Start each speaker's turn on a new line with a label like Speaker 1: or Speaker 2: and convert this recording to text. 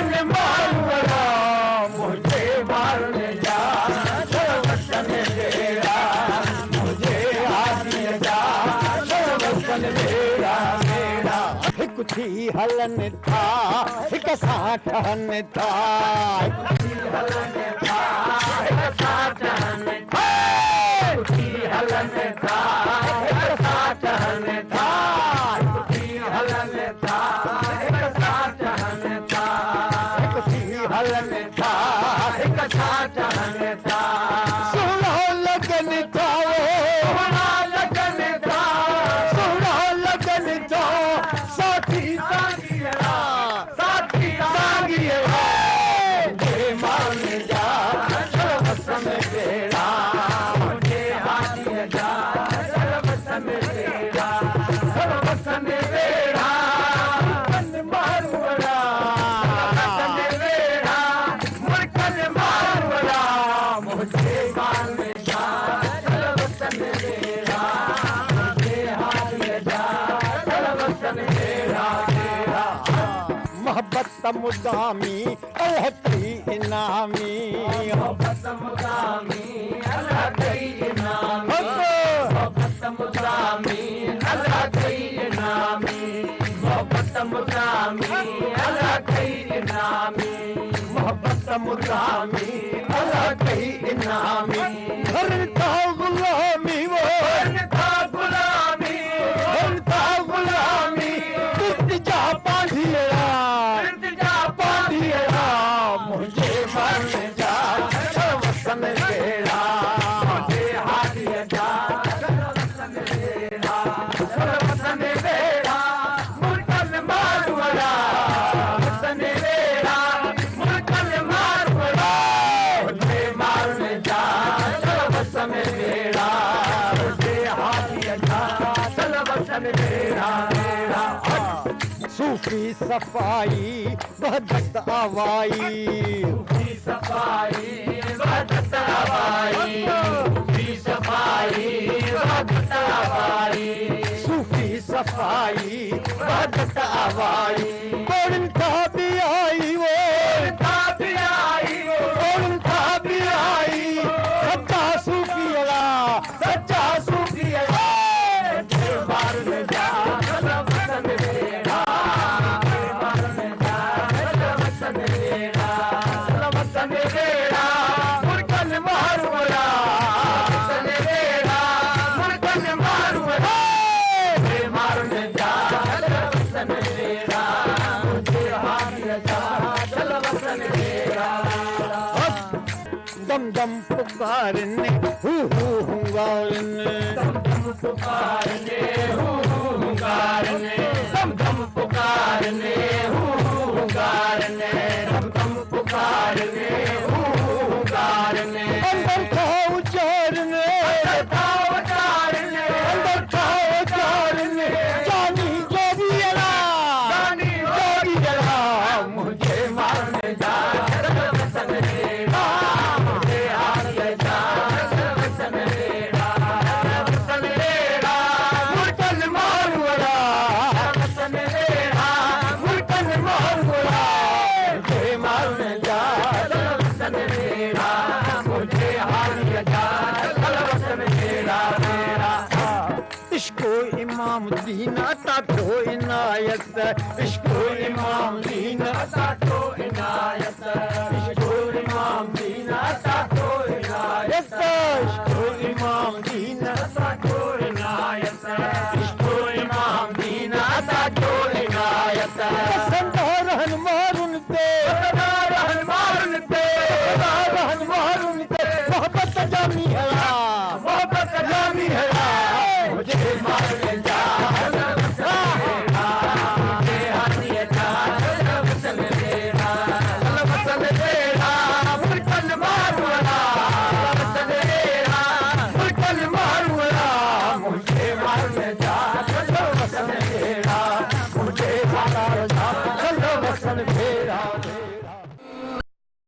Speaker 1: मुल्कन मारवड़ा मुझे मारने जा वतन मेरा मुझे हाथी जा वतन मेरा मेरा हिक थी हलन था हिक सां ठहन था हलन था हिक सां ठहन था हलन था हिक सां ठहन था हलन था हिक सां ठहन था हलन था हिक सां ठहन था सुहिणा लगन था सुहिणा लगन था सुहिणा लगन था साथी साॻिया साथी साॻिया मुझे मारने जा वतन मेरा मुझे हाथी जा वतन मेरा वतन मेरा मुल्कन मारवड़ा वतन मेरा मुल्कन मारवड़ा मुझे मारने जा वतन मेरा मुझे हाथी जा वतन मेरा मेरा मोहब्बत मुदामी अल्लाह की इनामी मोहब्बत मुदामी अल्लाह की इनामी मोहब्बत मुदामी अल्लाह की इनामी मोहब्बत मुदामी अल्लाह की इनामी मोहब्बत मुदामी अल्लाह की इनामी घर का गुलामी वो घर का गुलामी घर का गुलामी इल्तिजा पांधिया मुझे मारने जा वतन मेरा मुझे हाथी जा वतन मेरा वतन मेरा मुल्कन मारवड़ा वतन मेरा मुल्कन मारवड़ा मुझे मारने जा वतन मेरा मुझे हाथी जा वतन मेरा मेरा सूफी सफाई वहदत आवाई सूफी सफाई वहदत आवाई सूफी सफाई वहदत आवाई सूफी सफाई वहदत आवाई कौन था भी आई वो था भी आई कौन था भी आई सच्चा सूफिया सच्चा सूफिया मारने जा वतन मेरा वतन मेरा मुल्कन मारवड़ा वतन मेरा मुल्कन मारवड़ा मुझे मारने जा वतन मेरा मुझे हाथी जा वतन मेरा दम दम पुकारने हु हुंगारने दम दम पुकारने हु हुंगारने दम दम पुकारने हु हुंगारने दम दम पुकारने हु हुंगारने अंदर था उचारने अंदर था उचारने अंदर था उचारने जानी जोगिया मुझे मारने जा वतन मेरा मुझे हाथी जा वतन मेरा वतन मेरा मुल्कन मारवड़ा वतन मेरा मुल्कन मारवड़ा मुझे मारने जा वतन मेरा मुझे हाथी जा वतन मेरा मेरा इश्को इमाम दीन अता तो इनायत इश्को इमाम दीन अता तो